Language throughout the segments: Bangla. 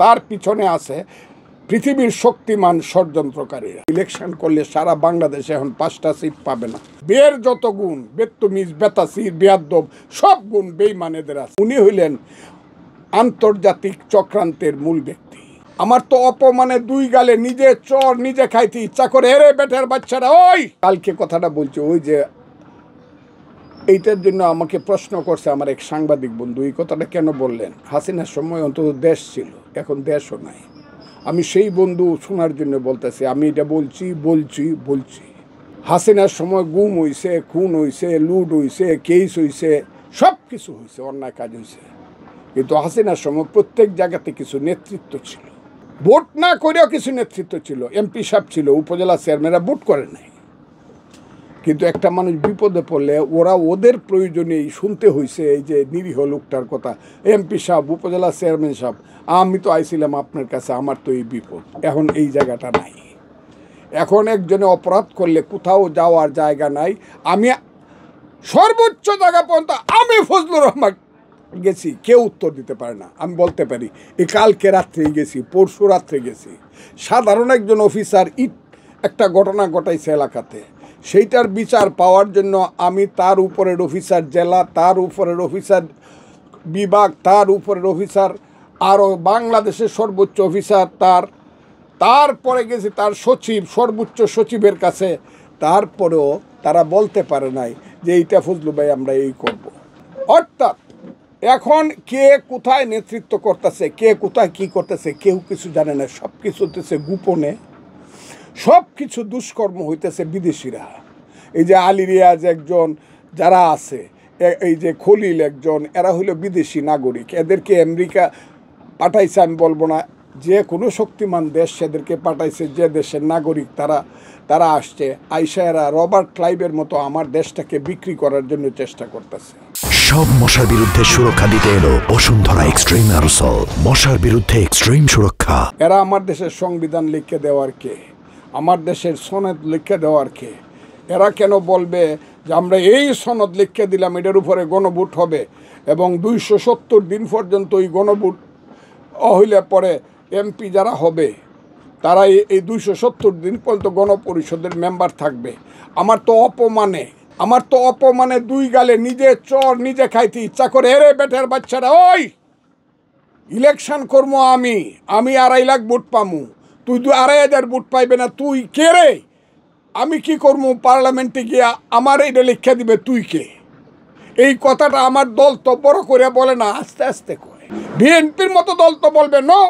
তার পিছনে আছে পৃথিবীর শক্তিমান ষড়যন্ত্রকারীরা। ইলেকশন করলে সারা বাংলাদেশে এখন 5টা সিট পাবে না। বের যত গুণ, বেত্তমিজ, বেতাসির, বেয়াদ্দব, সব গুণ বেঈমানেদের আছে। উনি হইলেন আন্তর্জাতিক চক্রান্তের মূল ব্যক্তি। আমার তো অপমানে 2 গালে নিজে চর নিজে খাইতে ইচ্ছা করে। এরে বেটার বাচ্চারা, ওই কালকে কথাটা বলছে, ওই যে এইটার জন্য আমাকে প্রশ্ন করছে আমার এক সাংবাদিক বন্ধু, এই কথাটা কেন বললেন? হাসিনার সময় অন্তত দেশ ছিল, এখন দেশও নাই। আমি সেই বন্ধু শোনার জন্য বলতেছি, আমি এটা বলছি হাসিনার সময় গুম হইছে, খুন হইছে, লুট হইছে, কেস হইছে, সব কিছু হইছে, অন্যায় কাজ হইছে। কিন্তু হাসিনার সময় প্রত্যেক জায়গাতে কিছু নেতৃত্ব ছিল, ভোট না করেও কিছু নেতৃত্ব ছিল। এমপি সাহেব ছিল, উপজেলা চেয়ারম্যানরা ভোট করে নাই। কিন্তু একটা মানুষ বিপদে পড়লে ওরা ওদের প্রয়োজনেই শুনতে হয়েছে এই যে নিরীহ লোকটার কথা। এমপি সাহেব, উপজেলা চেয়ারম্যান সাহেব, আমি তো আইছিলাম আপনার কাছে, আমার তো এই বিপদ। এখন এই জায়গাটা নাই। এখন একজনে অপরাধ করলে কোথাও যাওয়ার জায়গা নাই। আমি সর্বোচ্চ জায়গা পর্যন্ত আমি ফজলুর রহমান গেছি, কেউ উত্তর দিতে পারে না। আমি বলতে পারি এই কালকে রাত্রেই গেছি, পরশু রাত্রে গেছি। সাধারণ একজন অফিসার একটা ঘটনা ঘটাইছে এলাকাতে, সেইটার বিচার পাওয়ার জন্য আমি তার উপরের অফিসার জেলা, তার উপরের অফিসার বিভাগ, তার উপরের অফিসার আরও বাংলাদেশের সর্বোচ্চ অফিসার, তারপরে গেছি তার সচিব, সর্বোচ্চ সচিবের কাছে। তারপরেও তারা বলতে পারে নাই যে এইটা ফজলু ভাই আমরা এই করব। অর্থাৎ এখন কে কোথায় নেতৃত্ব করতেছে, কে কোথায় কি করতেছে, কেউ কিছু জানে না। সব কিছু হতেছে গোপনে, সব কিছু দুষ্কর্ম হইতেছে বিদেশিরা। এই যে আলী রিয়াজ একজন, যারা আছে এই যে খলিল একজন, এরা হইল বিদেশি নাগরিক। এদেরকে আমেরিকা পাঠাইছে, আমি বলবো না, যে কোনো শক্তিমান দেশ সেদেরকে পাঠাইছে, যে দেশের নাগরিক তারা আসছে। আইসা এরা রবার্ট ক্লাইভের মতো আমার দেশটাকে বিক্রি করার জন্য চেষ্টা করতেছে। সব মশার বিরুদ্ধে সুরক্ষা দিতে এলো বসুন্ধরা এক্সট্রিম অ্যারোসল, মশার বিরুদ্ধে এক্সট্রিম সুরক্ষা। এরা আমার দেশের সংবিধান লিখে দেওয়ার কে, আমার দেশের সনদ লিখে দেওয়ার কে? এরা কেন বলবে যে আমরা এই সনদ লিখে দিলাম, এটার উপরে গণভোট হবে এবং 270 দিন পর্যন্ত এই গণভোট হইলে পরে এমপি যারা হবে তারা এই 270 দিন পর্যন্ত গণপরিষদের মেম্বার থাকবে। আমার তো অপমানে 2 গালে নিজে চর নিজে খাইতে ইচ্ছা করে। এরে বেটার বাচ্চারা, ওই ইলেকশন করবো আমি 2.5 লাখ ভোট পামু, তুই 2.5 ভোট পাইবে না। তুই কে রে? আমি কি করবো পার্লামেন্টে গিয়া আমার এটা লিখে দিবে, তুই কে? এই কথাটা আমার দল তো বড় করে বলে না, আস্তে আস্তে কয়। বিএনপির মতো দল তো বলবে নো,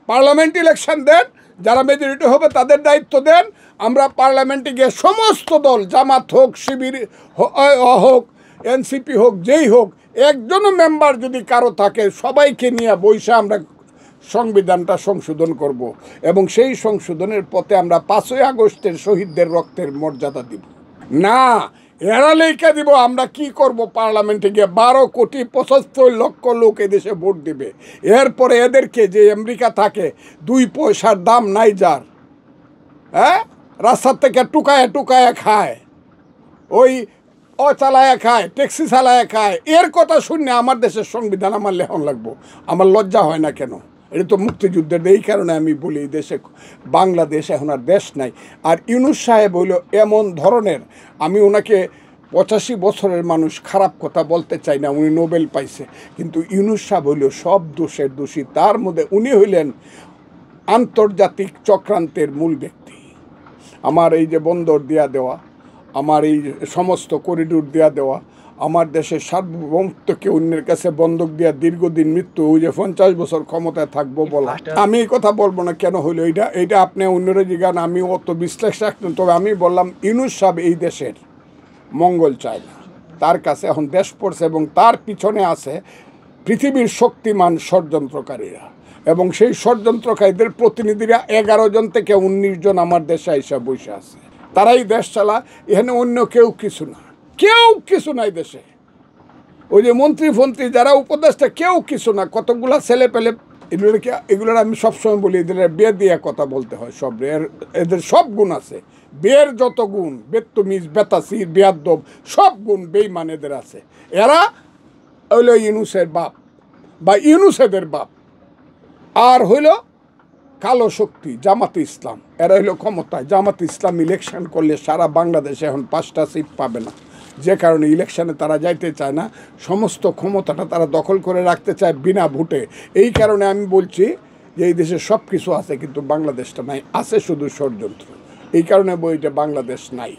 পার্লামেন্ট ইলেকশন দেন, যারা মেজরিটি হবে তাদের দায়িত্ব দেন। আমরা পার্লামেন্টে গিয়ে সমস্ত দল, জামাত হোক, শিবির হোক, এনসিপি হোক, যেই হোক, একজনও মেম্বার যদি কারো থাকে সবাইকে নিয়ে বৈশা আমরা সংবিধানটা সংশোধন করব এবং সেই সংশোধনের পথে আমরা 5ই আগস্টের শহীদদের রক্তের মর্যাদা দিব না। এরা লেখা দিব আমরা কি করব, পার্লামেন্টে গিয়ে 12,75,00,000 লোক এদেশে ভোট দিবে। এরপরে এদেরকে যে আমেরিকা থাকে 2 পয়সার দাম নাই যার, হ্যাঁ, রাস্তার থেকে টুকায় খায়, ওই চালায় খায়, ট্যাক্সি চালায় খায়, এর কথা শুনে আমার দেশের সংবিধান আমার লেখন লাগবো। আমার লজ্জা হয় না কেন? এটা তো মুক্তিযুদ্ধের। এই কারণে আমি বলি এই দেশে, বাংলাদেশ এখন আর দেশ নাই। আর ইউনূস সাহেব হইল এমন ধরনের, আমি ওনাকে 85 বছরের মানুষ, খারাপ কথা বলতে চাই না, উনি নোবেল পাইছে, কিন্তু ইউনূস সাহেব হইল সব দোষের দোষী। তার মধ্যে উনি হইলেন আন্তর্জাতিক চক্রান্তের মূল ব্যক্তি। আমার এই যে বন্দর দেয়া দেওয়া, আমার এই সমস্ত করিডোর দেয়া দেওয়া, আমার দেশের সার্বভৌমত্বকে অন্যের কাছে বন্ধক দেওয়া, দীর্ঘদিন মৃত্যু, ওই যে 50 বছর ক্ষমতায় থাকবো বলা। আমি এই কথা বলবো না কেন হইলো, এইটা আপনি অন্যরা জিগান, আমি অত বিশ্বাস রাখতেন। তবে আমি বললাম ইউনূস সাহেব এই দেশের মঙ্গল চায় না, তার কাছে এখন দেশ পড়ছে এবং তার পিছনে আছে পৃথিবীর শক্তিমান ষড়যন্ত্রকারীরা এবং সেই ষড়যন্ত্রকারীদের প্রতিনিধিরা 11 জন থেকে 19 জন আমার দেশে এসে বসে আছে। তারাই দেশ চালা, এখানে অন্য কেউ কিছু নাই দেশে। ওই যে মন্ত্রী যারা উপদেষ্টা, কেউ কিছু না। কতগুলা ছেলে পেলে, এগুলোর আমি সবসময় বলি এদের বিয়ে দিয়ে কথা বলতে হয়। সব এদের সব গুণ আছে, বের যত গুণ, বেত্তমিজ, বেতাসির, বেয়াদ্দব, সব গুণ বেঈমান এদের আছে। এরা হইল ইউনূসের বাপ বা ইউনূস এদের বাপ। আর হইল কালো শক্তি জামাতে ইসলাম, এরা হইল ক্ষমতায়। জামাতে ইসলাম ইলেকশন করলে সারা বাংলাদেশে এখন 5টা সিট পাবে না, যে কারণে ইলেকশনে তারা যাইতে চায় না, সমস্ত ক্ষমতাটা তারা দখল করে রাখতে চায় বিনা ভোটে। এই কারণে আমি বলছি যে এই দেশে সব কিছু আছে কিন্তু বাংলাদেশটা নাই, আছে শুধু ষড়যন্ত্র। এই কারণে বইটা বাংলাদেশ নাই।